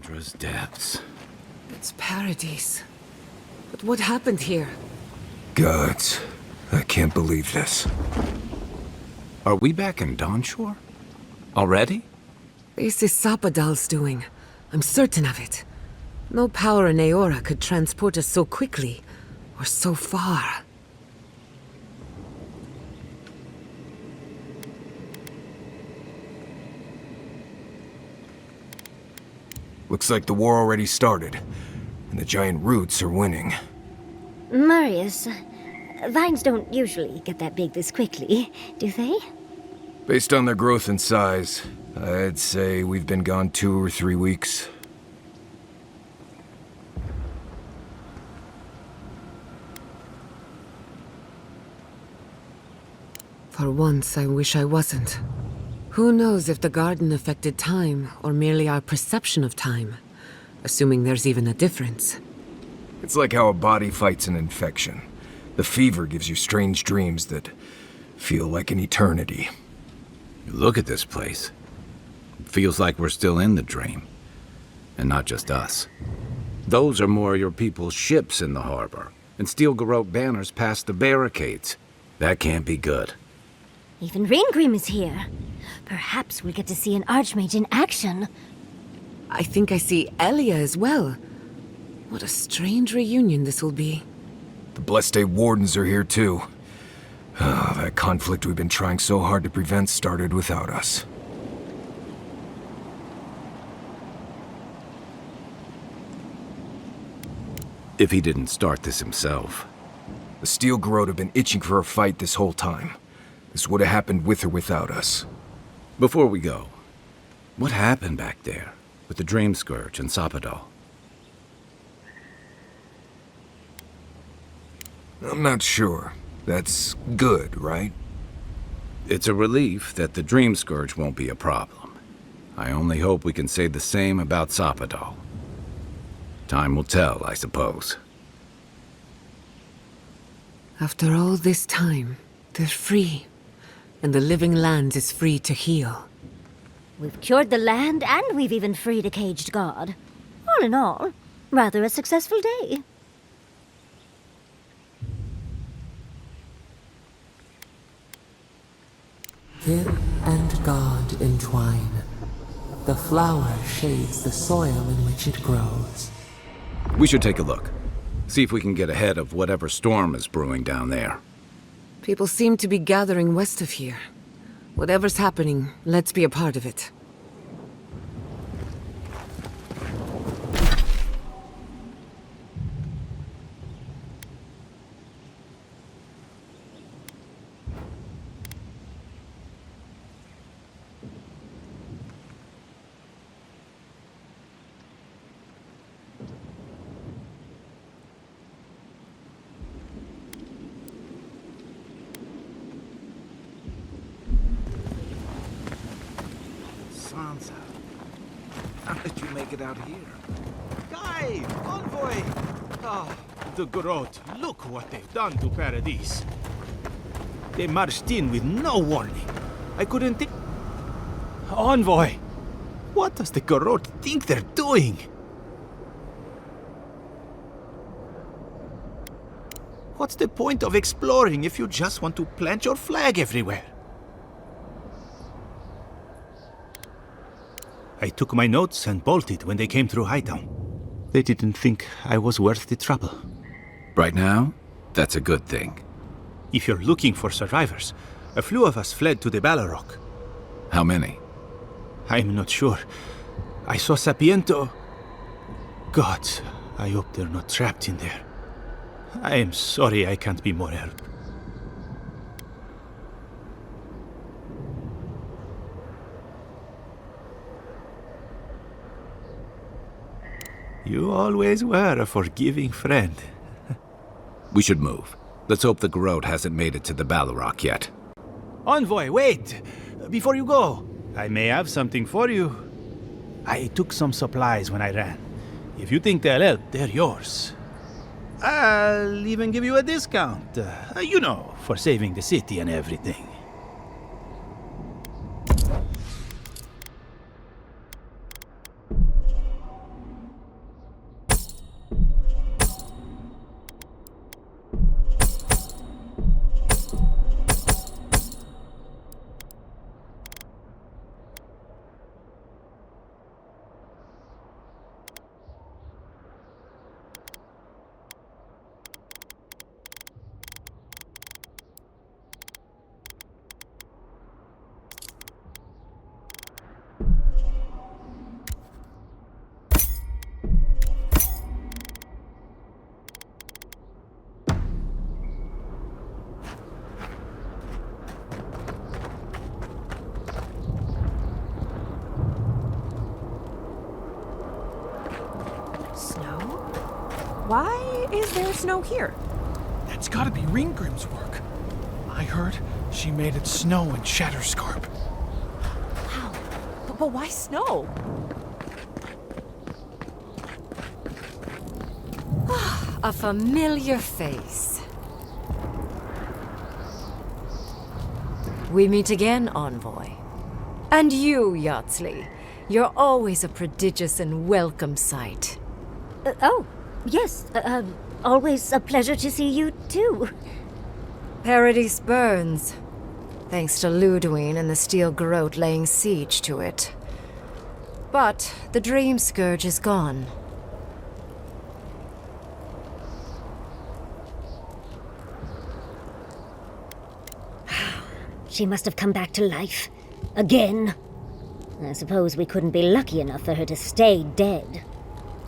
Chandra's depths. It's paradise. But what happened here? Gods, I can't believe this. Are we back in Dawnshore? Already? This is Sapadal's doing. I'm certain of it. No power in Aora could transport us so quickly, or so far. Looks like the war already started, and the giant roots are winning. Marius, vines don't usually get that big this quickly, do they? Based on their growth and size, I'd say we've been gone 2 or 3 weeks. For once, I wish I wasn't. Who knows if the garden affected time, or merely our perception of time? Assuming there's even a difference. It's like how a body fights an infection. The fever gives you strange dreams that feel like an eternity. Look at this place. It feels like we're still in the dream. And not just us. Those are more your people's ships in the harbor, and steel garrote banners past the barricades. That can't be good. Even Raingrim is here. Perhaps we'll get to see an Archmage in action. I think I see Elia as well. What a strange reunion this will be. The Blessed Wardens are here too. That conflict we've been trying so hard to prevent started without us. If he didn't start this himself. The Steel Garrote have been itching for a fight this whole time. This would have happened with or without us. Before we go, what happened back there with the Dream Scourge and Sapadal? I'm not sure. That's good, right? It's a relief that the Dream Scourge won't be a problem. I only hope we can say the same about Sapadal. Time will tell, I suppose. After all this time, they're free. And the living land is free to heal. We've cured the land, and we've even freed a caged god. All in all, rather a successful day. Kin and God entwine. The flower shades the soil in which it grows. We should take a look. See if we can get ahead of whatever storm is brewing down there. People seem to be gathering west of here. Whatever's happening, let's be a part of it. Sansa, how did you make it out here? Guy! Envoy! Ah, the Garrote. Look what they've done to Paradise. They marched in with no warning. I couldn't think... Envoy! What does the Garrote think they're doing? What's the point of exploring if you just want to plant your flag everywhere? I took my notes and bolted when they came through Hightown. They didn't think I was worth the trouble. Right now, that's a good thing. If you're looking for survivors, a few of us fled to the Balrog. How many? I'm not sure. I saw Sapiento. God, I hope they're not trapped in there. I am sorry I can't be more help. You always were a forgiving friend. We should move. Let's hope the Garrote hasn't made it to the Balrog yet. Envoy, wait! Before you go, I may have something for you. I took some supplies when I ran. If you think they'll help, they're yours. I'll even give you a discount. You know, for saving the city and everything. Snow? Why is there snow here? That's gotta be Ringgrim's work. I heard she made it snow in Shatterscarp. Wow. But why snow? A familiar face. We meet again, Envoy. And you, Yardsley. You're always a prodigious and welcome sight. Oh, yes. Always a pleasure to see you, too. Paradise burns, thanks to Ludwine and the Steel Garrote laying siege to it. But the Dream Scourge is gone. She must have come back to life. Again. I suppose we couldn't be lucky enough for her to stay dead.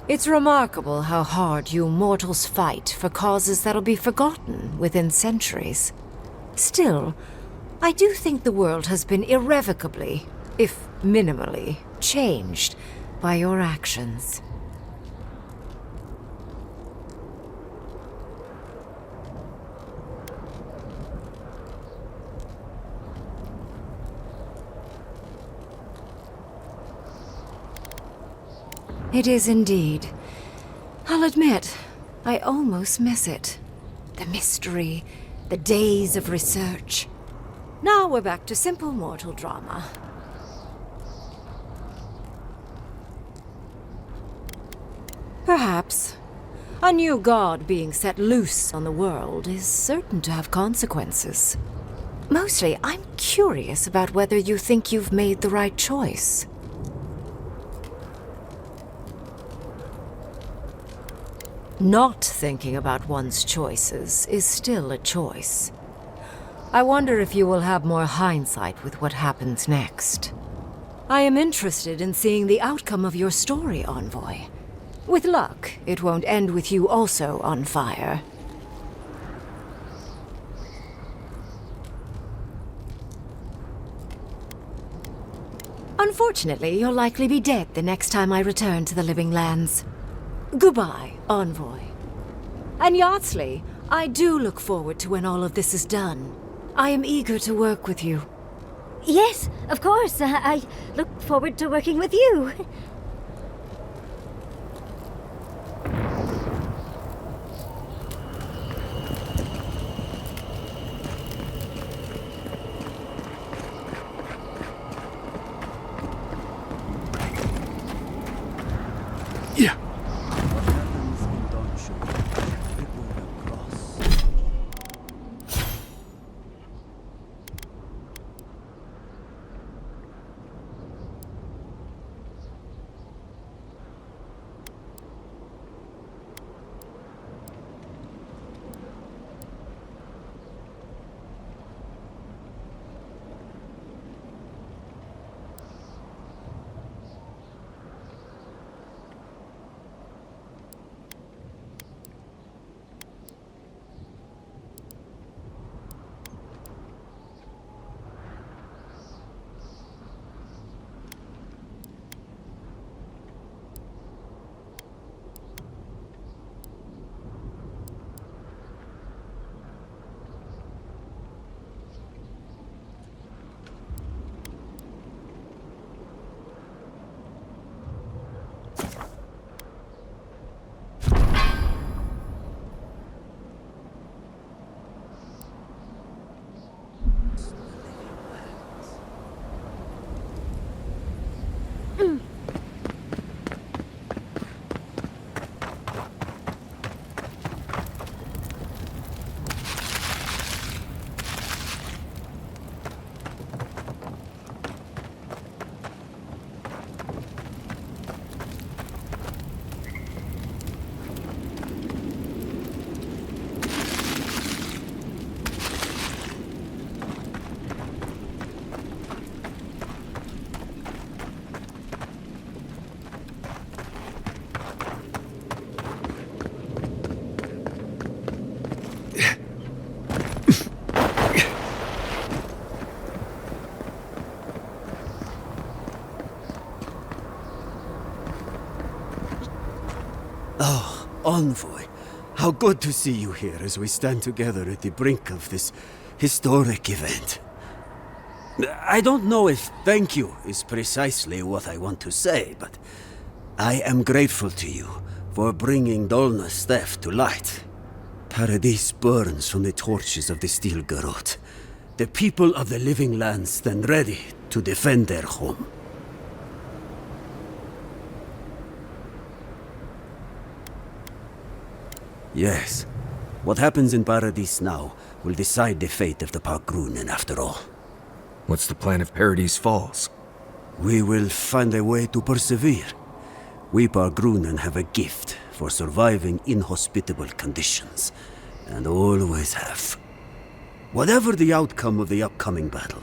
It's remarkable how hard you mortals fight for causes that'll be forgotten within centuries. Still, I do think the world has been irrevocably, if minimally, changed by your actions. It is indeed. I'll admit, I almost miss it. The mystery, the days of research. Now we're back to simple mortal drama. Perhaps. A new god being set loose on the world is certain to have consequences. Mostly, I'm curious about whether you think you've made the right choice. Not thinking about one's choices is still a choice. I wonder if you will have more hindsight with what happens next. I am interested in seeing the outcome of your story, Envoy. With luck, it won't end with you also on fire. Unfortunately, you'll likely be dead the next time I return to the Living Lands. Goodbye, Envoy. And Yardsley, I do look forward to when all of this is done. I am eager to work with you. Yes, of course. I look forward to working with you. Yeah. Oh, Envoy. How good to see you here as we stand together at the brink of this historic event. I don't know if thank you is precisely what I want to say, but I am grateful to you for bringing Dolna's theft to light. Paradis burns from the torches of the Steel Garrote. The people of the Living Lands stand ready to defend their home. Yes. What happens in Paradis now will decide the fate of the Parkrunen after all. What's the plan if Paradis falls? We will find a way to persevere. We Parkrunen have a gift for surviving inhospitable conditions, and always have. Whatever the outcome of the upcoming battle,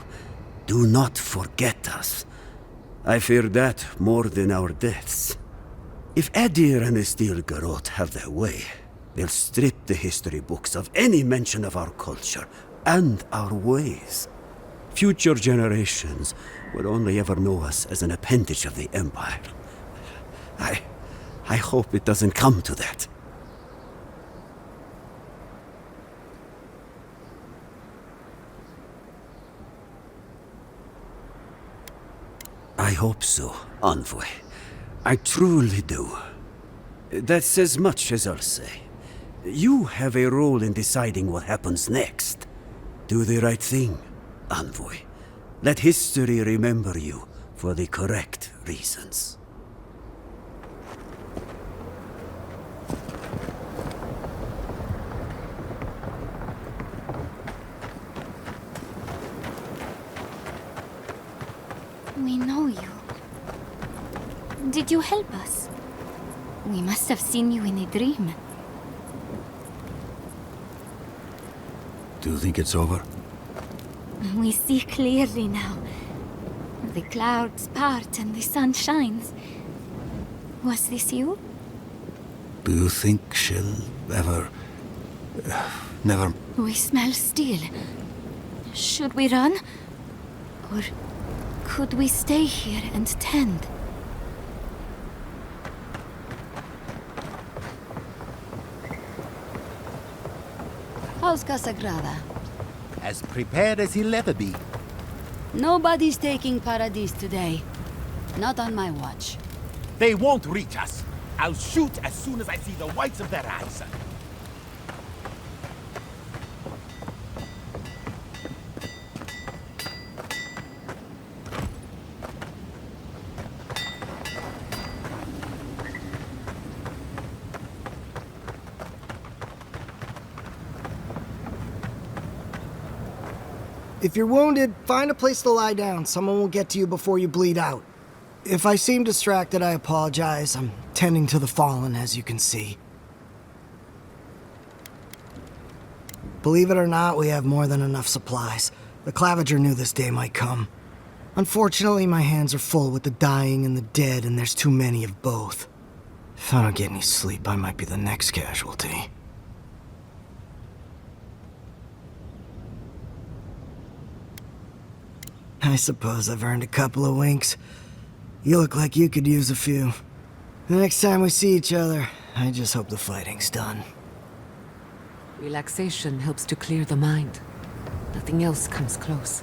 do not forget us. I fear that more than our deaths. If Edir and the Steel Garrote have their way, they'll strip the history books of any mention of our culture and our ways. Future generations will only ever know us as an appendage of the Empire. I hope it doesn't come to that. I hope so, Envoy. I truly do. That's as much as I'll say. You have a role in deciding what happens next. Do the right thing, Envoy. Let history remember you for the correct reasons. We know you. Did you help us? We must have seen you in a dream. Do you think it's over? We see clearly now. The clouds part and the sun shines. Was this you? Do you think she'll ever... never... We smell steel. Should we run? Or could we stay here and tend? How's Casagrada? As prepared as he'll ever be. Nobody's taking Paradis today. Not on my watch. They won't reach us. I'll shoot as soon as I see the whites of their eyes. If you're wounded, find a place to lie down. Someone will get to you before you bleed out. If I seem distracted, I apologize. I'm tending to the fallen, as you can see. Believe it or not, we have more than enough supplies. The Clavager knew this day might come. Unfortunately, my hands are full with the dying and the dead, and there's too many of both. If I don't get any sleep, I might be the next casualty. I suppose I've earned a couple of winks. You look like you could use a few. The next time we see each other, I just hope the fighting's done. Relaxation helps to clear the mind. Nothing else comes close.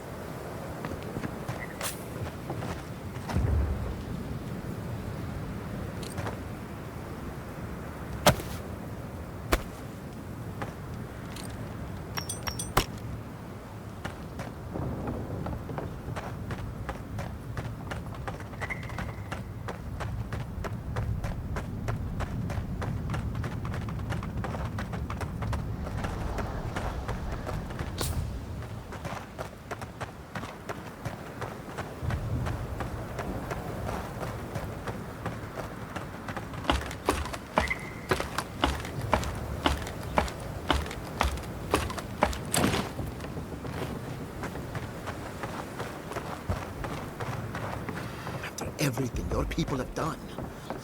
Everything your people have done,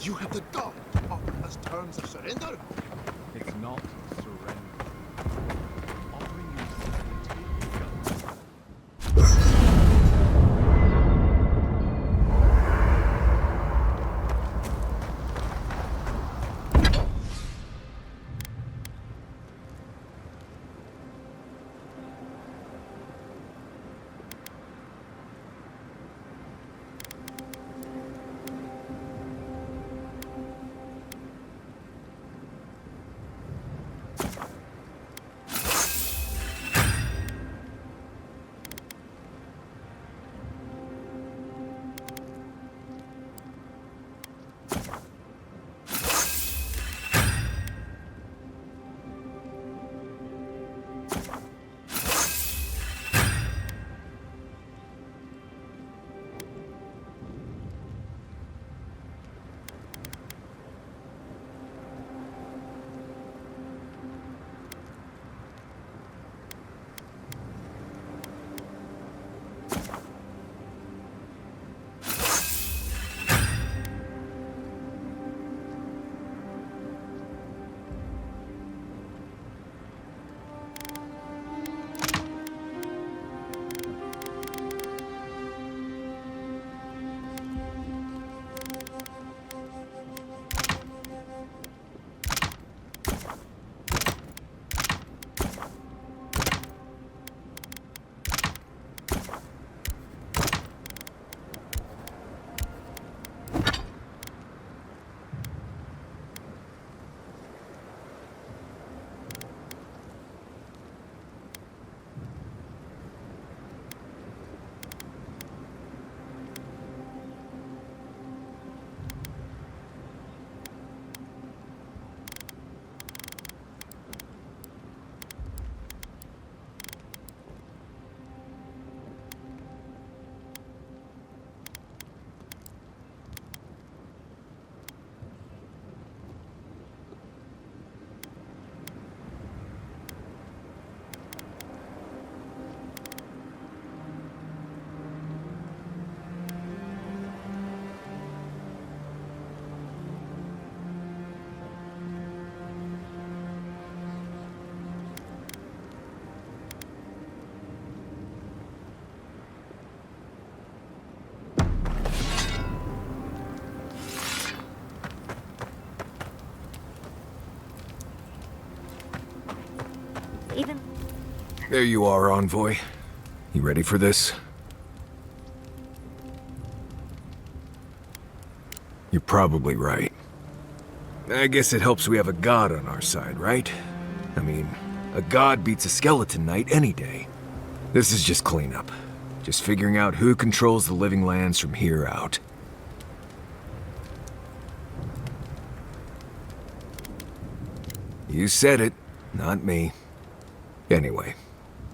you have the gall to offer us terms of surrender? It's not surrender. Offering you There you are, Envoy. You ready for this? You're probably right. I guess it helps we have a god on our side, right? I mean, a god beats a skeleton knight any day. This is just cleanup. Just figuring out who controls the living lands from here out. You said it, not me. Anyway,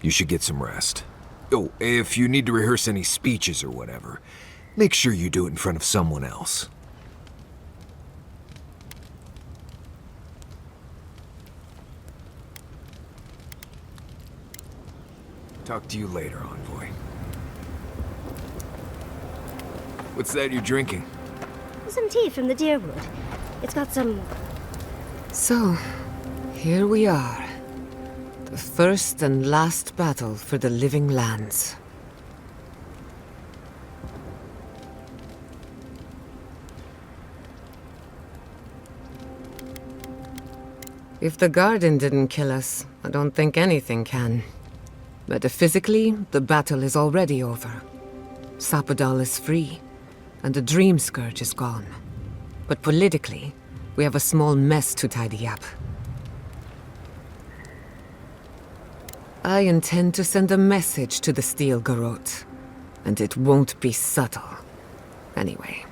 you should get some rest. Oh, if you need to rehearse any speeches or whatever, make sure you do it in front of someone else. Talk to you later, Envoy. What's that you're drinking? Some tea from the Deerwood. It's got some... So, here we are. The first and last battle for the living lands. If the garden didn't kill us, I don't think anything can. Metaphysically, the battle is already over. Sapadal is free, and the Dream Scourge is gone. But politically, we have a small mess to tidy up. I intend to send a message to the Steel Garrote, and it won't be subtle. Anyway,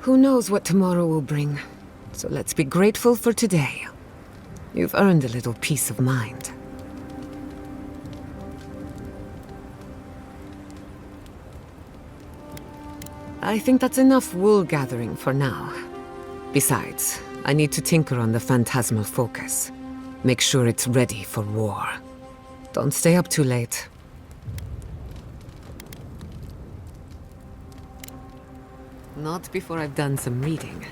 who knows what tomorrow will bring, so let's be grateful for today. You've earned a little peace of mind. I think that's enough wool gathering for now. Besides, I need to tinker on the phantasmal focus. Make sure it's ready for war. Don't stay up too late. Not before I've done some reading.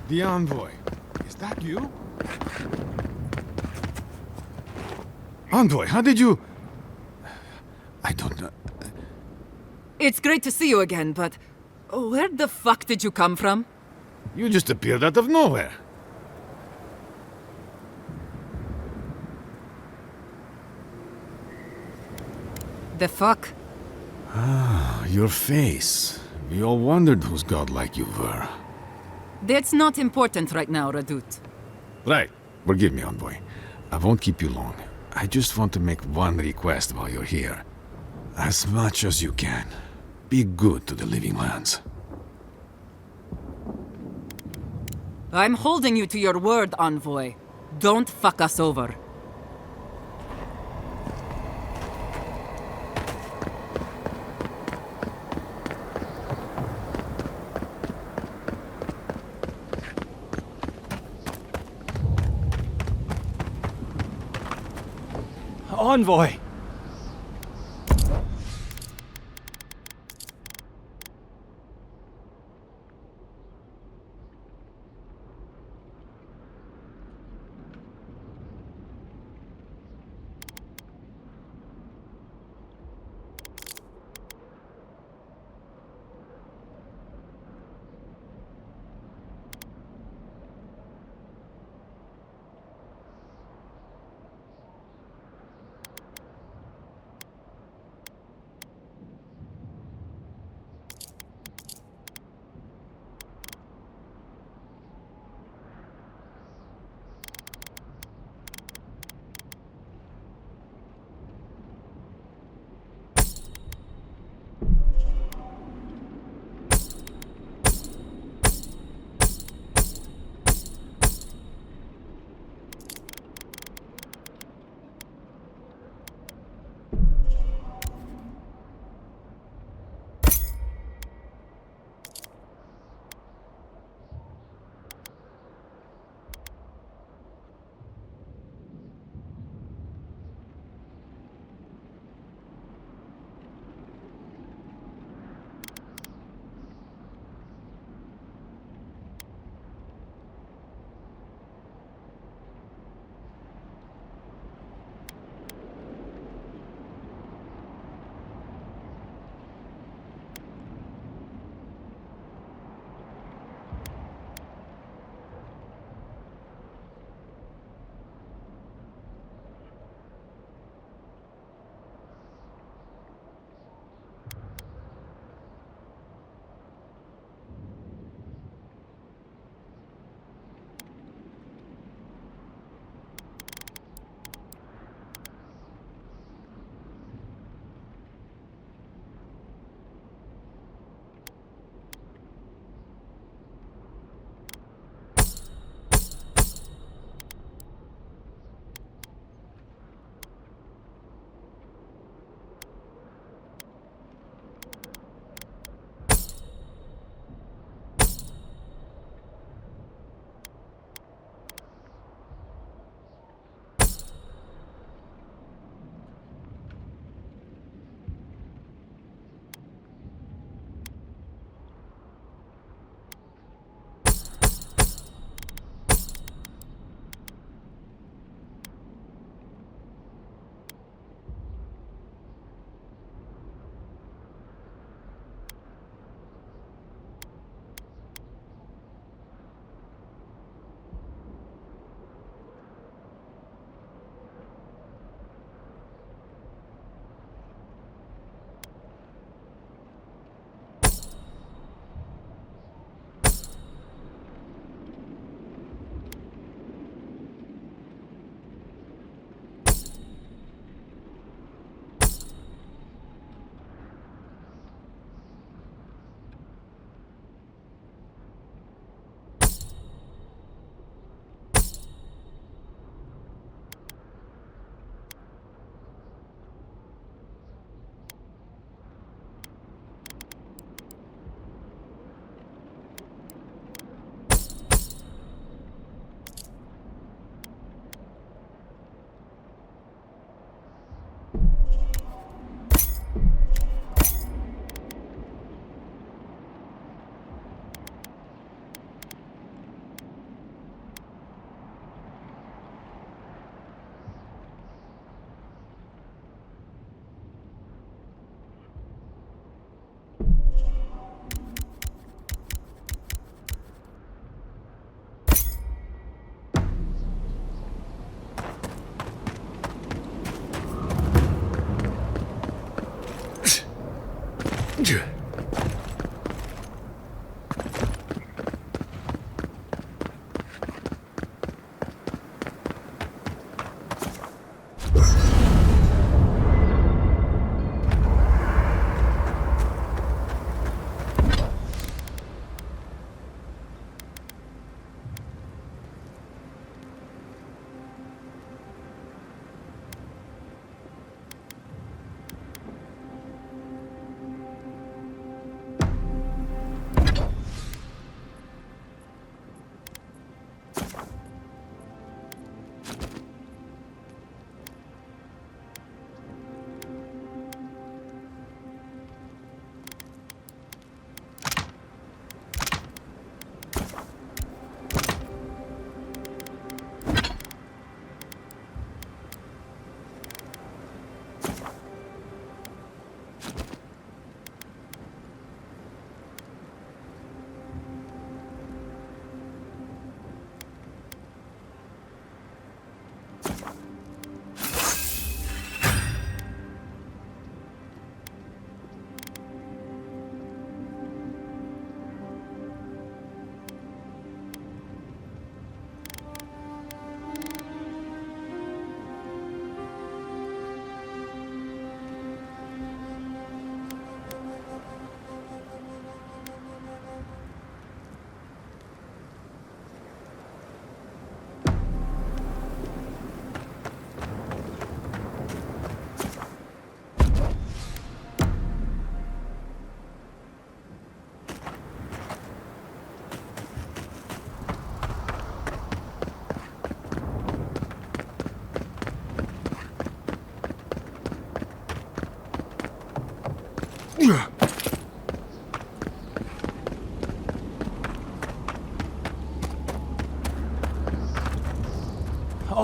The Envoy. Is that you? Envoy, how did you... I don't know. It's great to see you again, but... where the fuck did you come from? You just appeared out of nowhere. The fuck? Ah, your face. We all wondered whose godlike you were. That's not important right now, Radut. Right. Forgive me, Envoy. I won't keep you long. I just want to make one request while you're here. As much as you can. Be good to the living lands. I'm holding you to your word, Envoy. Don't fuck us over. Envoy!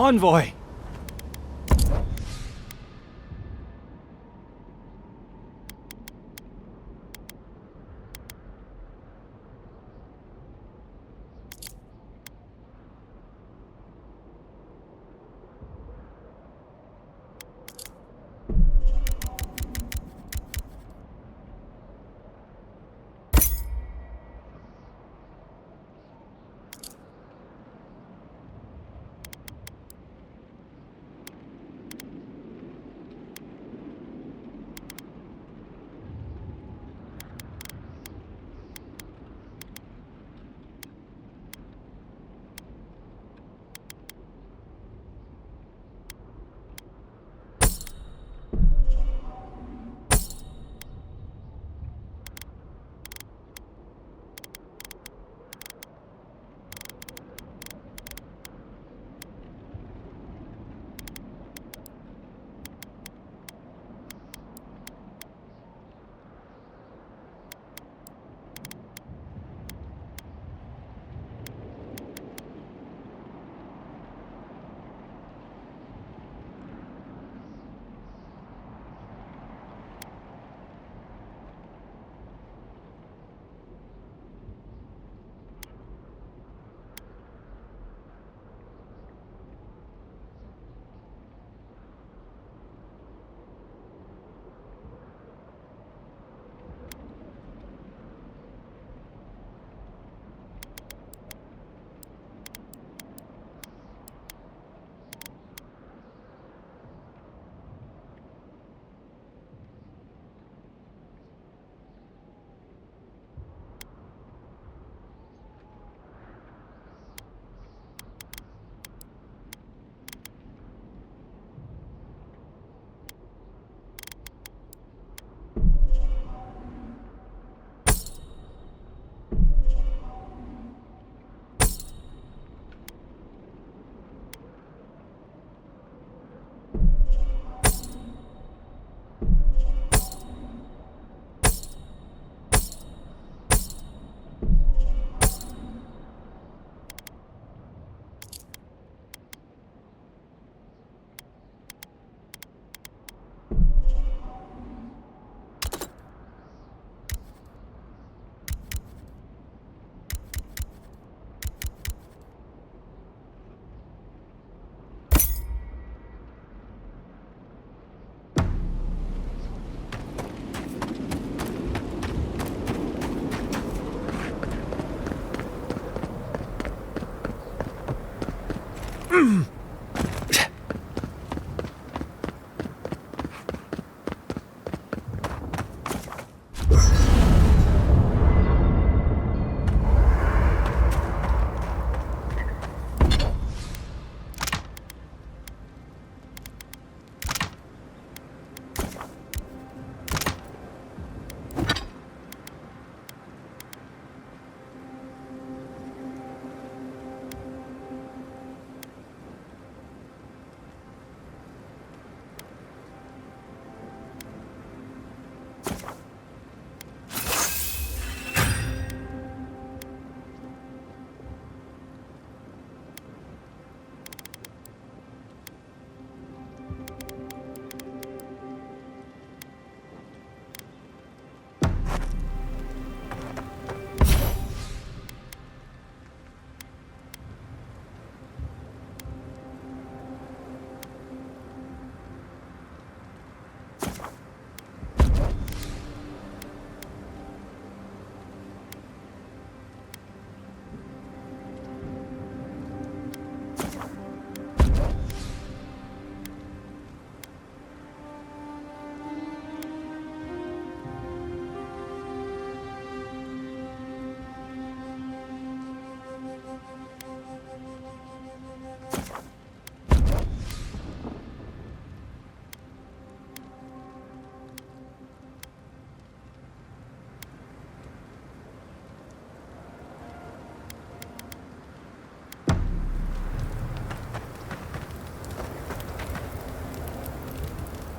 Envoy!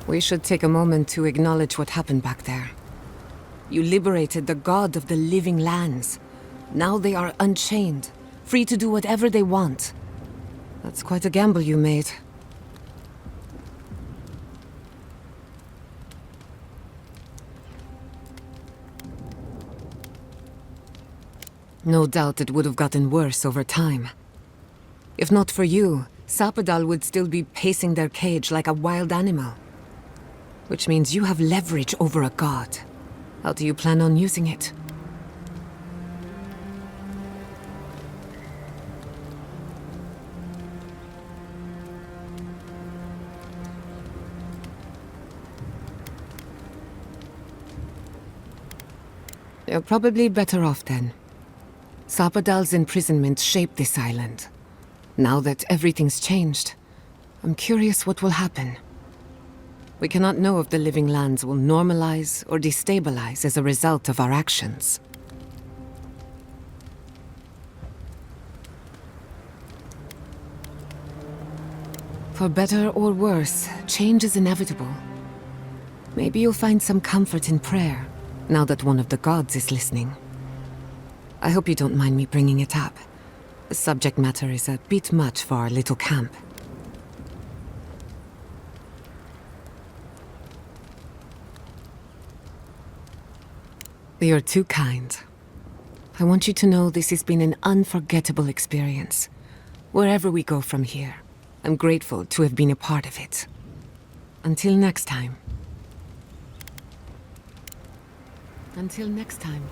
We should take a moment to acknowledge what happened back there. You liberated the god of the living lands. Now they are unchained, free to do whatever they want. That's quite a gamble you made. No doubt it would have gotten worse over time. If not for you, Sapadal would still be pacing their cage like a wild animal. Which means you have leverage over a god. How do you plan on using it? You're probably better off then. Sapadal's imprisonment shaped this island. Now that everything's changed, I'm curious what will happen. We cannot know if the living lands will normalize or destabilize as a result of our actions. For better or worse, change is inevitable. Maybe you'll find some comfort in prayer, now that one of the gods is listening. I hope you don't mind me bringing it up. The subject matter is a bit much for our little camp. You're too kind. I want you to know this has been an unforgettable experience. Wherever we go from here, I'm grateful to have been a part of it. Until next time. Until next time.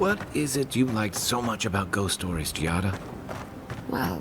What is it you like so much about ghost stories, Giada? Well,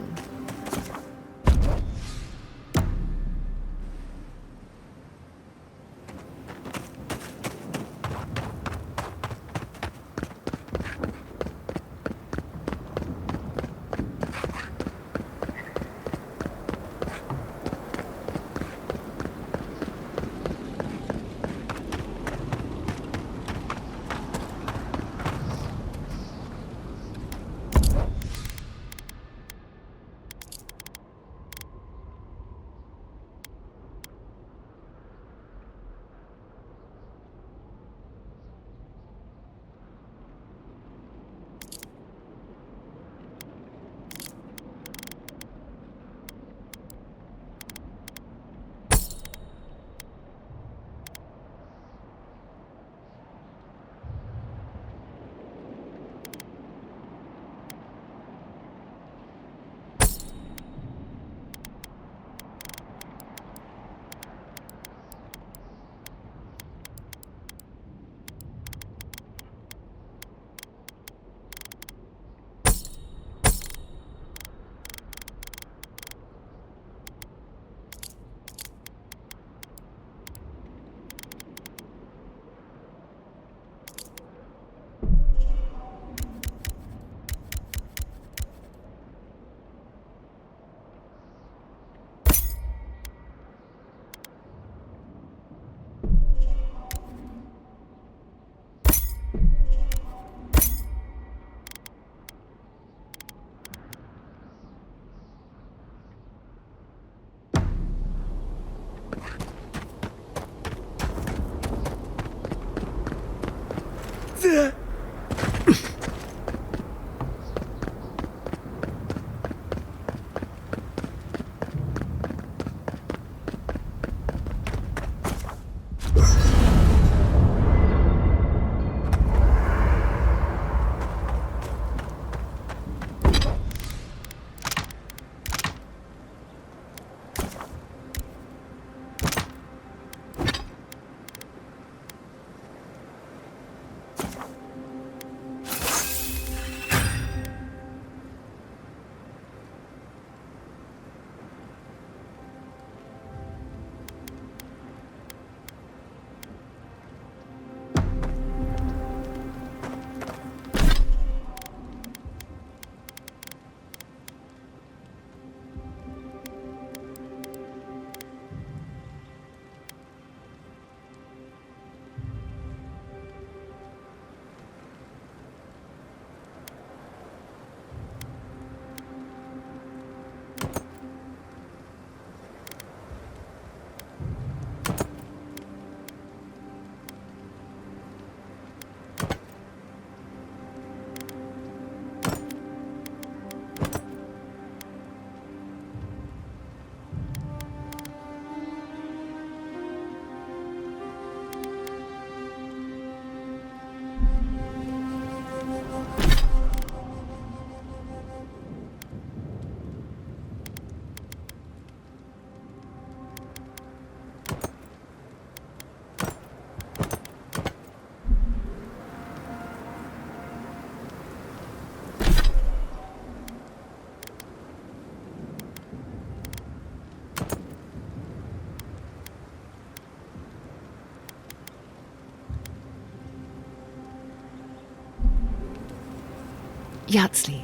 Yatsley,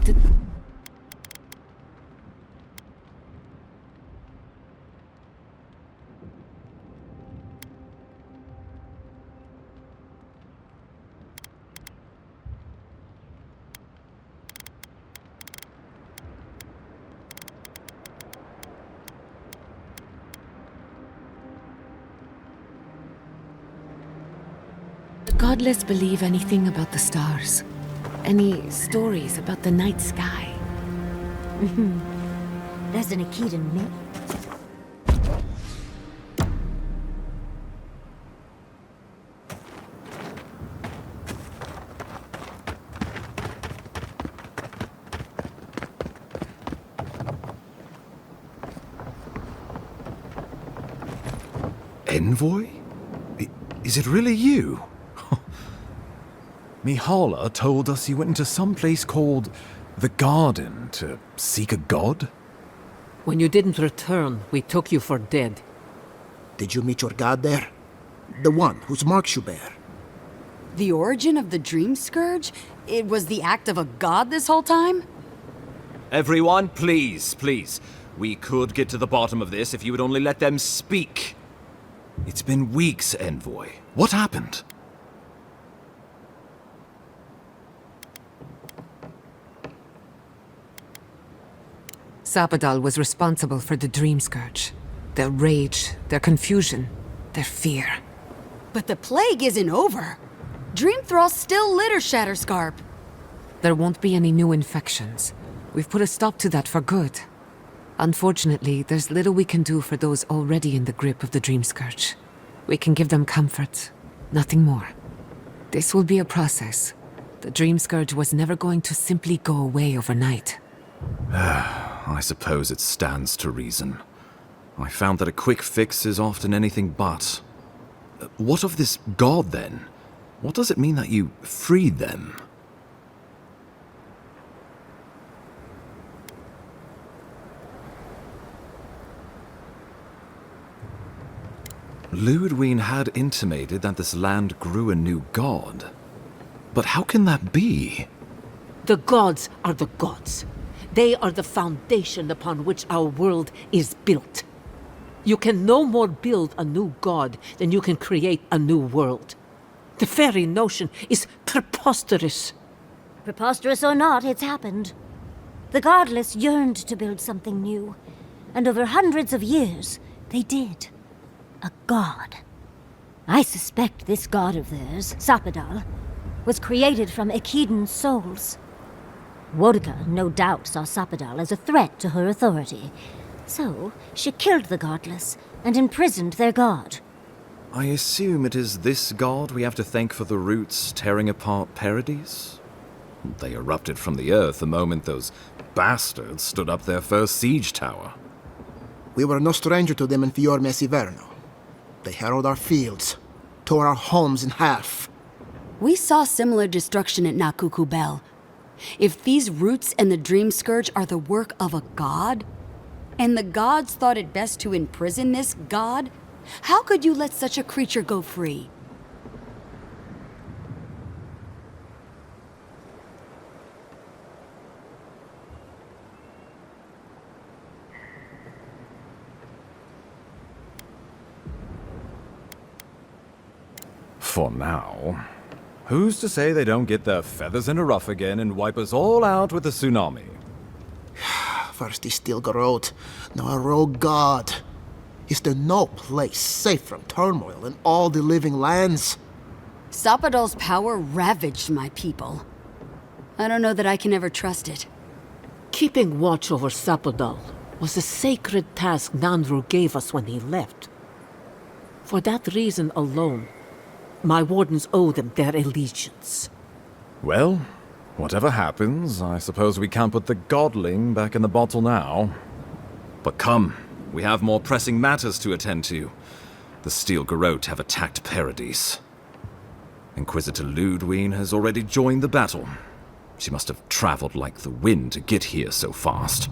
the godless believe anything about the stars? Any stories about the night sky? There's a kid in me. Envoy? Is it really you? Mihala told us you went into some place called the Garden to seek a god? When you didn't return, we took you for dead. Did you meet your god there? The one whose marks you bear? The origin of the Dream Scourge? It was the act of a god this whole time? Everyone, please, please. We could get to the bottom of this if you would only let them speak. It's been weeks, Envoy. What happened? Sapadal was responsible for the Dream Scourge. Their rage, their confusion, their fear. But the plague isn't over. Dream Thralls still litter Shatterscarp. There won't be any new infections. We've put a stop to that for good. Unfortunately, there's little we can do for those already in the grip of the Dream Scourge. We can give them comfort, nothing more. This will be a process. The Dream Scourge was never going to simply go away overnight. I suppose it stands to reason. I found that a quick fix is often anything but. What of this god, then? What does it mean that you freed them? Ludwine had intimated that this land grew a new god. But how can that be? The gods are the gods. They are the foundation upon which our world is built. You can no more build a new god than you can create a new world. The very notion is preposterous. Preposterous or not, it's happened. The Godless yearned to build something new, and over hundreds of years, they did. A god. I suspect this god of theirs, Sapadal, was created from Ekedan's souls. Wodika no doubt saw Sapadal as a threat to her authority, so she killed the Godless and imprisoned their god. I assume it is this god we have to thank for the roots tearing apart Paradise? They erupted from the earth the moment those bastards stood up their first siege tower. We were no stranger to them in Fior Mesiverno. They harrowed our fields, tore our homes in half. We saw similar destruction at Nakuku Bell. If these roots and the Dream Scourge are the work of a god, and the gods thought it best to imprison this god, how could you let such a creature go free? For now. Who's to say they don't get their feathers in a ruff again and wipe us all out with a tsunami? First he still Garot, now a rogue god. Is there no place safe from turmoil in all the living lands? Sapadal's power ravaged my people. I don't know that I can ever trust it. Keeping watch over Sapadal was a sacred task Nanru gave us when he left. For that reason alone, my wardens owe them their allegiance. Well, whatever happens, I suppose we can't put the godling back in the bottle now. But come, we have more pressing matters to attend to. The Steel Garrote have attacked Paradise. Inquisitor Ludwine has already joined the battle. She must have traveled like the wind to get here so fast.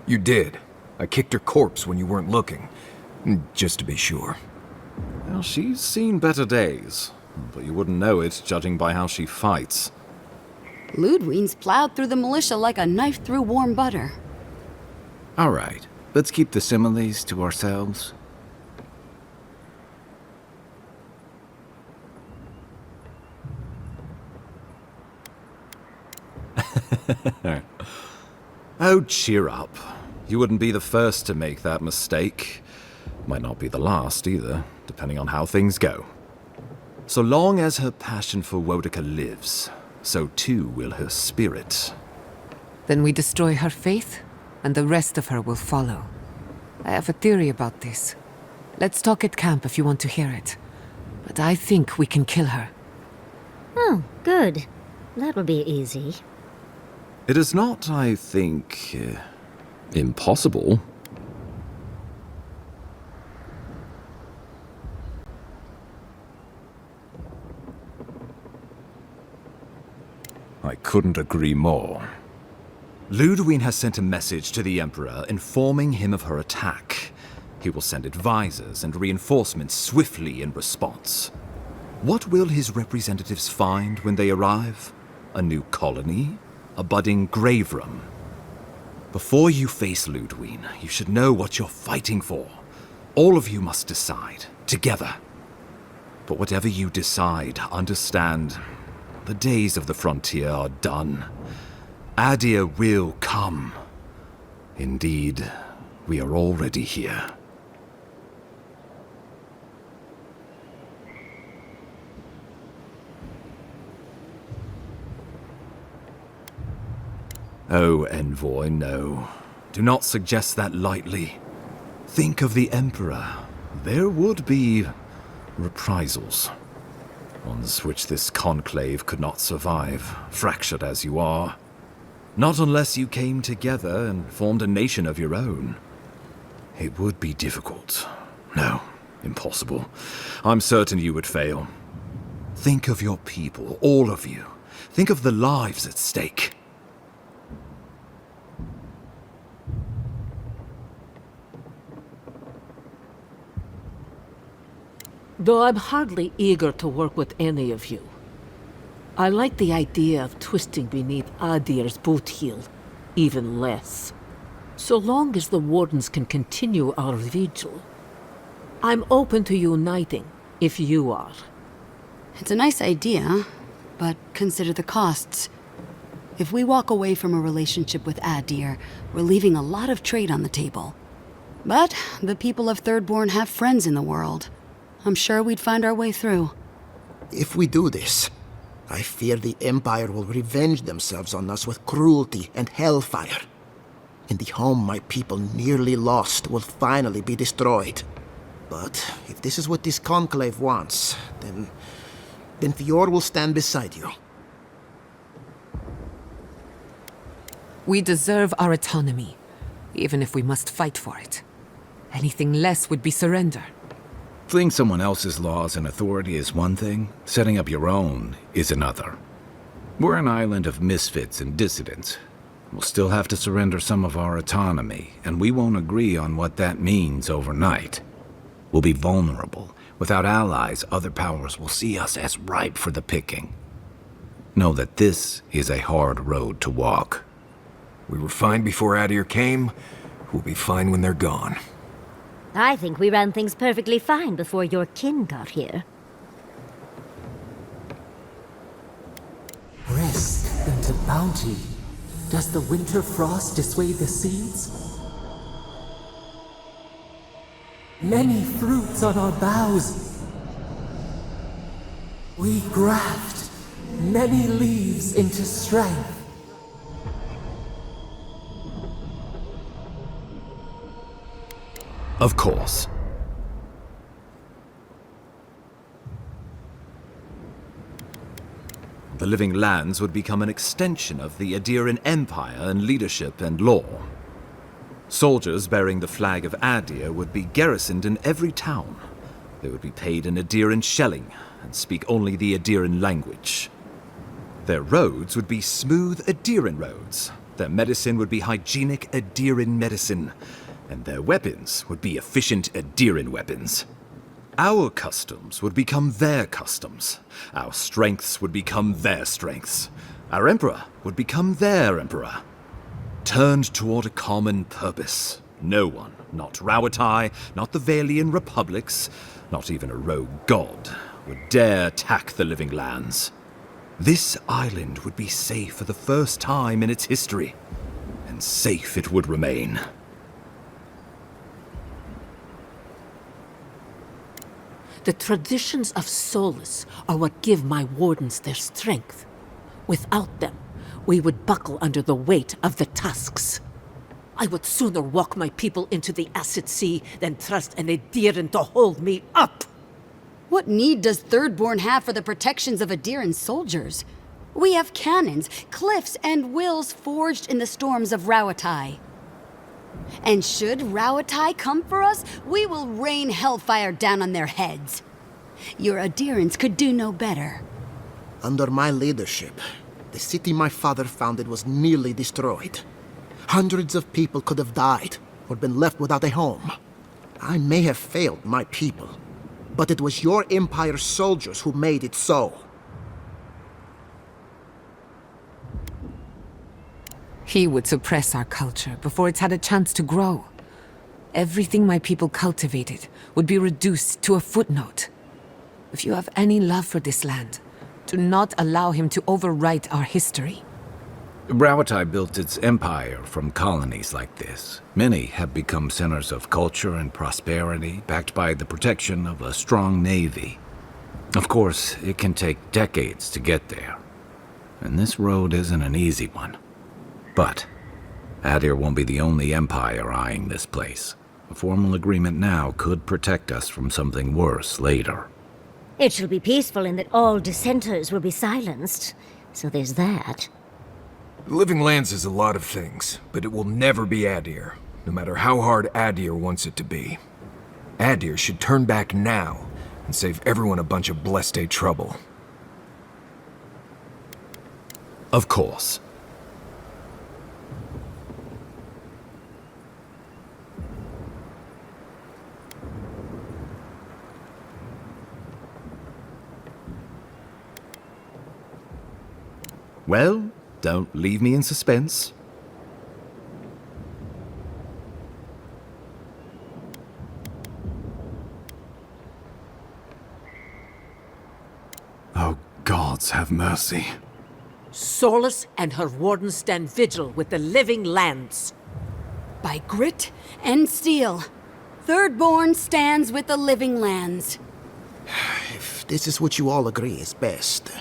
You did. I kicked her corpse when you weren't looking. Just to be sure. Well, she's seen better days, but you wouldn't know it judging by how she fights. Ludwine's plowed through the militia like a knife through warm butter. All right, let's keep the similes to ourselves. Oh, cheer up. You wouldn't be the first to make that mistake. Might not be the last either, depending on how things go. So long as her passion for Wodika lives, so too will her spirit. Then we destroy her faith, and the rest of her will follow. I have a theory about this. Let's talk at camp if you want to hear it. But I think we can kill her. Oh, good. That will be easy. It is not, I think, impossible. I couldn't agree more. Ludwig has sent a message to the Emperor informing him of her attack. He will send advisors and reinforcements swiftly in response. What will his representatives find when they arrive? A new colony? A budding grave room? Before you face Ludwig, you should know what you're fighting for. All of you must decide, together. But whatever you decide, understand, the days of the frontier are done. Adir will come. Indeed, we are already here. Oh, Envoy, no. Do not suggest that lightly. Think of the Emperor. There would be reprisals. Ones which this conclave could not survive, fractured as you are. Not unless you came together and formed a nation of your own. It would be difficult. No, impossible. I'm certain you would fail. Think of your people, all of you. Think of the lives at stake. Though I'm hardly eager to work with any of you, I like the idea of twisting beneath Adir's boot heel even less. So long as the Wardens can continue our vigil, I'm open to uniting if you are. It's a nice idea, but consider the costs. If we walk away from a relationship with Adir, we're leaving a lot of trade on the table. But the people of Thirdborn have friends in the world. I'm sure we'd find our way through. If we do this, I fear the Empire will revenge themselves on us with cruelty and hellfire. And the home my people nearly lost will finally be destroyed. But if this is what this conclave wants, then Fior will stand beside you. We deserve our autonomy, even if we must fight for it. Anything less would be surrender. Fleeing someone else's laws and authority is one thing, setting up your own is another. We're an island of misfits and dissidents. We'll still have to surrender some of our autonomy, and we won't agree on what that means overnight. We'll be vulnerable. Without allies, other powers will see us as ripe for the picking. Know that this is a hard road to walk. We were fine before Adir came. We'll be fine when they're gone. I think we ran things perfectly fine before your kin got here. Risk into bounty. Does the winter frost dissuade the seeds? Many fruits on our boughs. We graft many leaves into strength. Of course. The Living Lands would become an extension of the Adiran Empire in leadership and law. Soldiers bearing the flag of Adir would be garrisoned in every town. They would be paid in Adiran shelling and speak only the Adiran language. Their roads would be smooth Adiran roads. Their medicine would be hygienic Adiran medicine. And their weapons would be efficient Adiran weapons. Our customs would become their customs. Our strengths would become their strengths. Our emperor would become their emperor. Turned toward a common purpose. No one, not Rauatai, not the Valian republics, not even a rogue god, would dare attack the Living Lands. This island would be safe for the first time in its history, and safe it would remain. The traditions of Solus are what give my wardens their strength. Without them, we would buckle under the weight of the tusks. I would sooner walk my people into the acid sea than trust an Adiran to hold me up. What need does Thirdborn have for the protections of Adiran soldiers? We have cannons, cliffs, and wills forged in the storms of Rauatai. And should Rauatai come for us, we will rain hellfire down on their heads. Your Adirans could do no better. Under my leadership, The city my father founded was nearly destroyed. Hundreds of people could have died or been left without a home. I may have failed my people, but it was your Empire's soldiers who made it so. He would suppress our culture before it's had a chance to grow. Everything my people cultivated would be reduced to a footnote. If you have any love for this land, do not allow him to overwrite our history. Rawatai built its empire from colonies like this. Many have become centers of culture and prosperity, backed by the protection of a strong navy. Of course, it can take decades to get there. And this road isn't an easy one. But Adir won't be the only empire eyeing this place. A formal agreement now could protect us from something worse later. It shall be peaceful in that all dissenters will be silenced. So there's that. Living Lands is a lot of things, but it will never be Adir, no matter how hard Adir wants it to be. Adir should turn back now and save everyone a bunch of blessed day trouble. Of course. Well, don't leave me in suspense. Oh, gods have mercy. Solus and her wardens stand vigil with the Living Lands. By grit and steel, Thirdborn stands with the Living Lands. If this is what you all agree is best,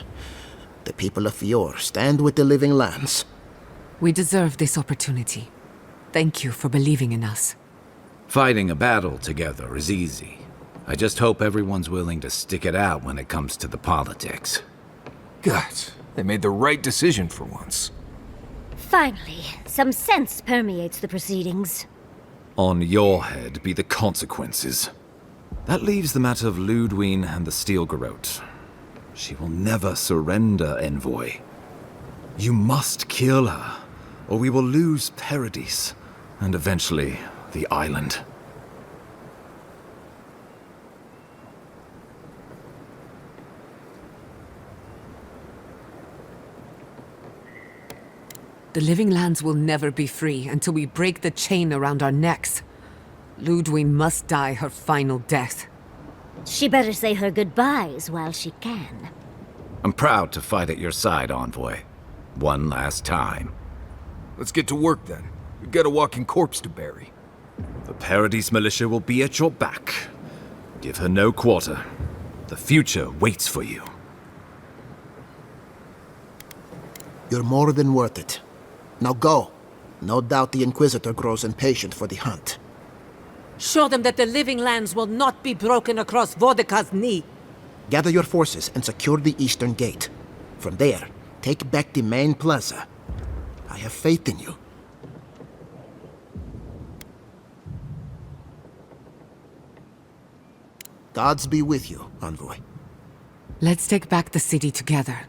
the people of Fior stand with the Living Lands. We deserve this opportunity. Thank you for believing in us. Fighting a battle together is easy. I just hope everyone's willing to stick it out when it comes to the politics. God, they made the right decision for once. Finally, some sense permeates the proceedings. On your head be the consequences. That leaves the matter of Ludwine and the Steel Garrote. She will never surrender, Envoy. You must kill her, or we will lose Paradis, and eventually the island. The Living Lands will never be free until we break the chain around our necks. Ludwine must die her final death. She better say her goodbyes while she can. I'm proud to fight at your side, Envoy. One last time. Let's get to work then. We've got a walking corpse to bury. The Paradis militia will be at your back. Give her no quarter. The future waits for you. You're more than worth it. Now go. No doubt the Inquisitor grows impatient for the hunt. Show them that the Living Lands will not be broken across Vodka's knee. Gather your forces and secure the eastern gate. From there, take back the main plaza. I have faith in you. Gods be with you, Envoy. Let's take back the city together.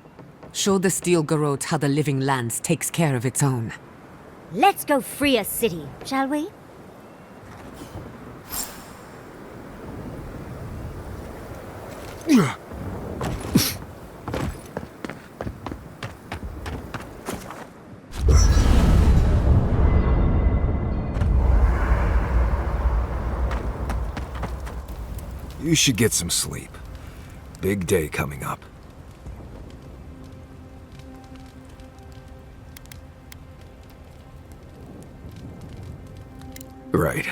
Show the Steel Garrote how the Living Lands takes care of its own. Let's go free a city, shall we? You should get some sleep. Big day coming up. Right.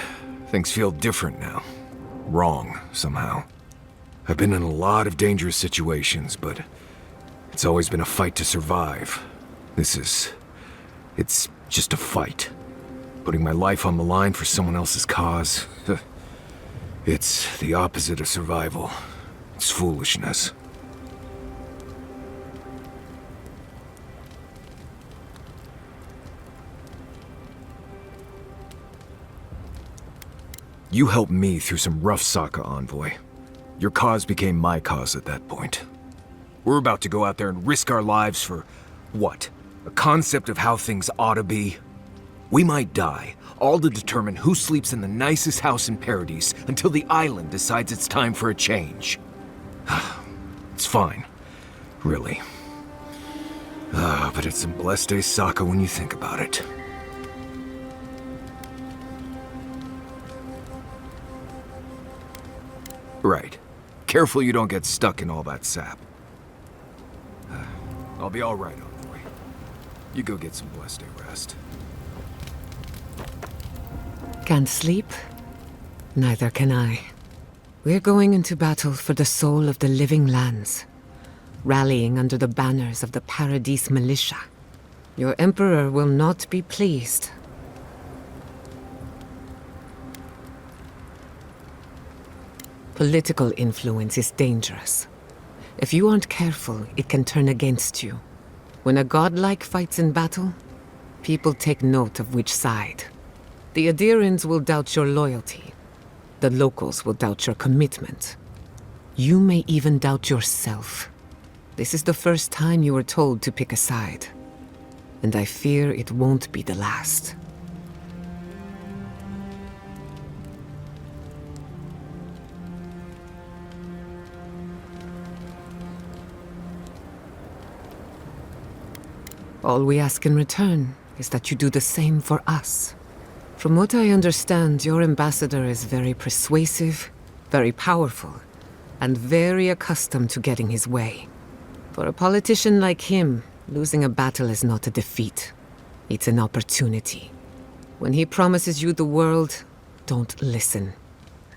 Things feel different now. Wrong, somehow. I've been in a lot of dangerous situations, but it's always been a fight to survive. It's just a fight. Putting my life on the line for someone else's cause. It's the opposite of survival. It's foolishness. You helped me through some rough Sokka, Envoy. Your cause became my cause at that point. We're about to go out there and risk our lives for What? A concept of how things ought to be? We might die, all to determine who sleeps in the nicest house in Paradise until the island decides it's time for a change. It's fine. Really. But it's some blessed day Sokka when you think about it. Right. Careful you don't get stuck in all that sap. I'll be alright, Envoy. You go get some blessed day rest. Can't sleep? Neither can I. We're going into battle for the soul of the living lands, rallying under the banners of the Paradise militia. Your Emperor will not be pleased. Political influence is dangerous. If you aren't careful, it can turn against you. When a godlike fights in battle, people take note of which side. The Adirans will doubt your loyalty. The locals will doubt your commitment. You may even doubt yourself. This is the first time you were told to pick a side. And I fear it won't be the last. All we ask in return is that you do the same for us. From what I understand, your ambassador is very persuasive, very powerful, and very accustomed to getting his way. For a politician like him, losing a battle is not a defeat. It's an opportunity. When he promises you the world, don't listen.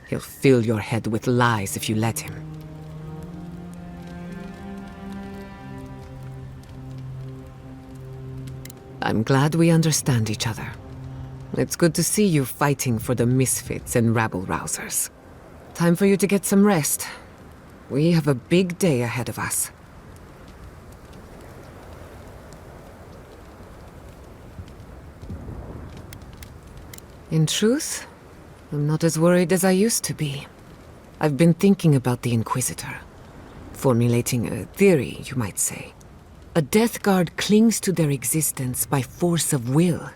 He'll fill your head with lies if you let him. I'm glad we understand each other. It's good to see you fighting for the misfits and rabble-rousers. Time for you to get some rest. We have a big day ahead of us. In truth, I'm not as worried as I used to be. I've been thinking about the Inquisitor. Formulating a theory, you might say. A Death Guard clings to their existence by force of will.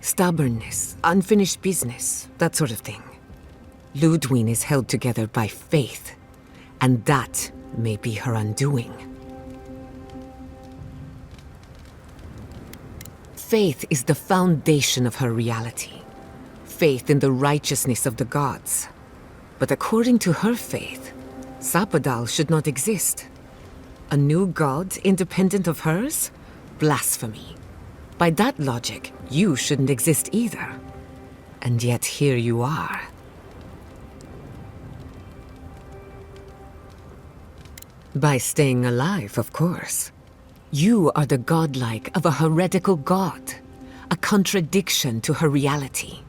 Stubbornness, unfinished business, that sort of thing. Ludwig is held together by faith, and that may be her undoing. Faith is the foundation of her reality. Faith in the righteousness of the gods. But according to her faith, Sapadal should not exist. A new god independent of hers? Blasphemy. By that logic, you shouldn't exist either. And yet here you are. By staying alive, of course. You are the godlike of a heretical god. A contradiction to her reality.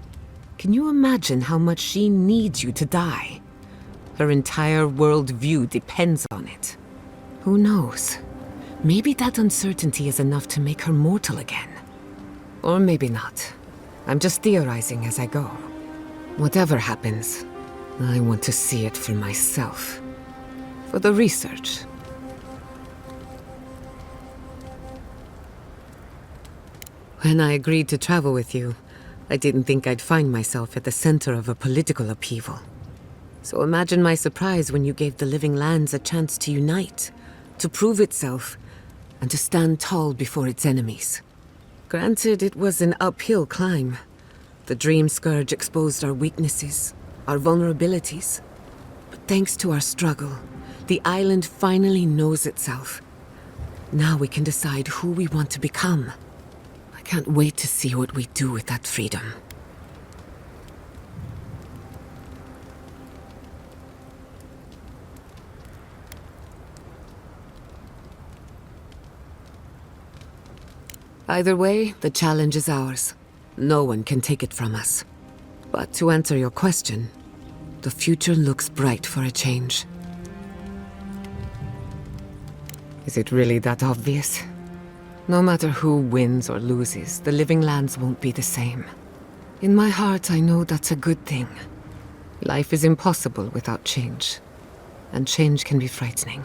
Can you imagine how much she needs you to die? Her entire worldview depends on it. Who knows? Maybe that uncertainty is enough to make her mortal again. Or maybe not. I'm just theorizing as I go. Whatever happens, I want to see it for myself. For the research. When I agreed to travel with you, I didn't think I'd find myself at the center of a political upheaval. So imagine my surprise when you gave the Living Lands a chance to unite, to prove itself, and to stand tall before its enemies. Granted, it was an uphill climb. The Dream Scourge exposed our weaknesses, our vulnerabilities. But thanks to our struggle, the island finally knows itself. Now we can decide who we want to become. I can't wait to see what we do with that freedom. Either way, the challenge is ours. No one can take it from us. But to answer your question, the future looks bright for a change. Is it really that obvious? No matter who wins or loses, the Living Lands won't be the same. In my heart, I know that's a good thing. Life is impossible without change. And change can be frightening.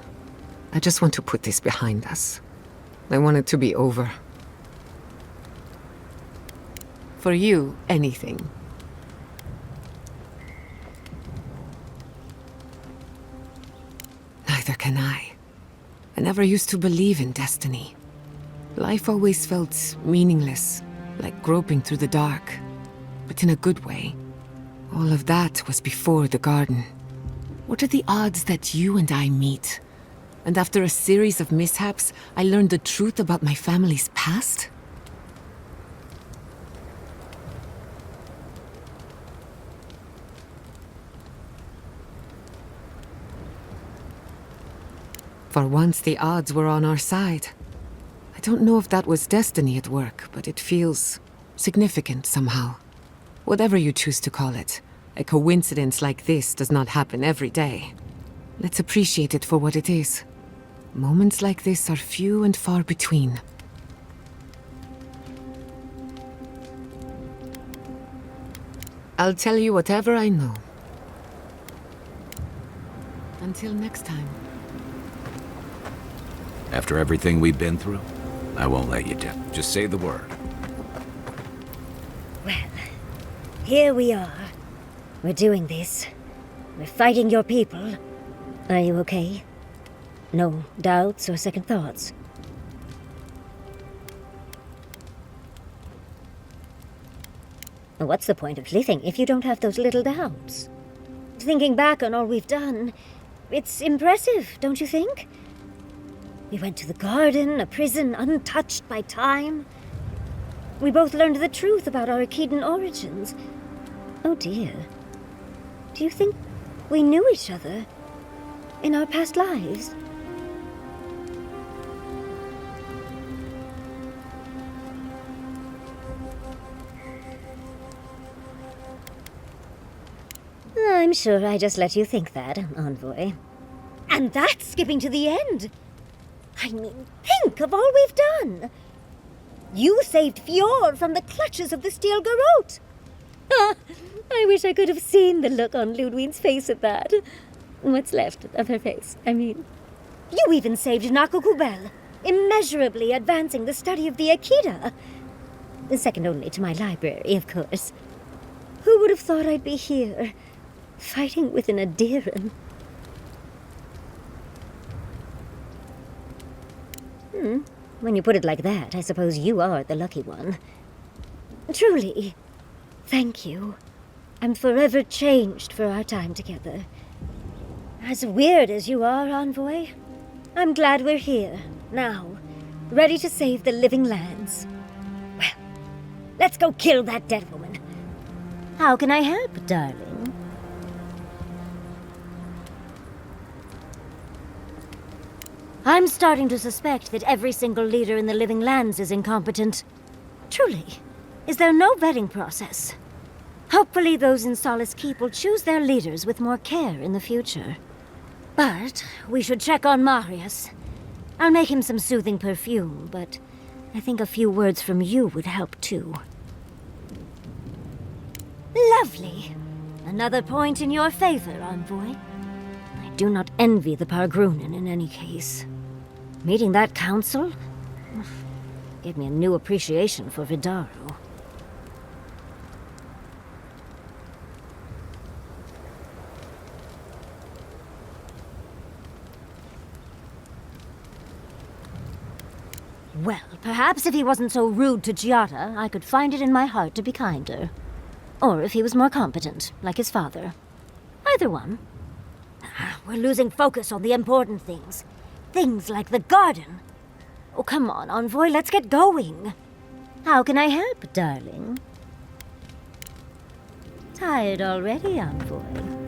I just want to put this behind us. I want it to be over. For you, anything. Neither can I. I never used to believe in destiny. Life always felt meaningless, like groping through the dark. But in a good way. All of that was before the garden. What are the odds that you and I meet? And after a series of mishaps, I learned the truth about my family's past? For once, the odds were on our side. I don't know if that was destiny at work, but it feels significant somehow. Whatever you choose to call it, a coincidence like this does not happen every day. Let's appreciate it for what it is. Moments like this are few and far between. I'll tell you whatever I know. Until next time. After everything we've been through, I won't let you down. Just say the word. Well, here we are. We're doing this. We're fighting your people. Are you okay? No doubts or second thoughts? What's the point of living if you don't have those little doubts? Thinking back on all we've done, it's impressive, don't you think? We went to the garden, a prison untouched by time. We both learned the truth about our Akedan origins. Oh dear. Do you think we knew each other in our past lives? I'm sure I just let you think that, Envoy. And that's skipping to the end. I mean, think of all we've done. You saved Fjord from the clutches of the Steel Garrote. I wish I could have seen the look on Ludwine's face at that. What's left of her face, I mean. You even saved Nakukubel, immeasurably advancing the study of the Akida. Second only to my library, of course. Who would have thought I'd be here, fighting with an Adiran? When you put it like that, I suppose you are the lucky one. Truly, thank you. I'm forever changed for our time together. As weird as you are, Envoy, I'm glad we're here, now, ready to save the living lands. Well, let's go kill that dead woman. How can I help, darling? I'm starting to suspect that every single leader in the living lands is incompetent. Truly, is there no vetting process? Hopefully those in Solace Keep will choose their leaders with more care in the future. But we should check on Marius. I'll make him some soothing perfume, but I think a few words from you would help too. Lovely. Another point in your favor, Envoy. I do not envy the Pargrunen in any case. Meeting that council gave me a new appreciation for Vidaro. Well, perhaps if he wasn't so rude to Giada, I could find it in my heart to be kinder. Or if he was more competent, like his father. Either one. We're losing focus on the important things. Things like the garden. Oh, come on, Envoy, let's get going. How can I help, darling? Tired already, Envoy?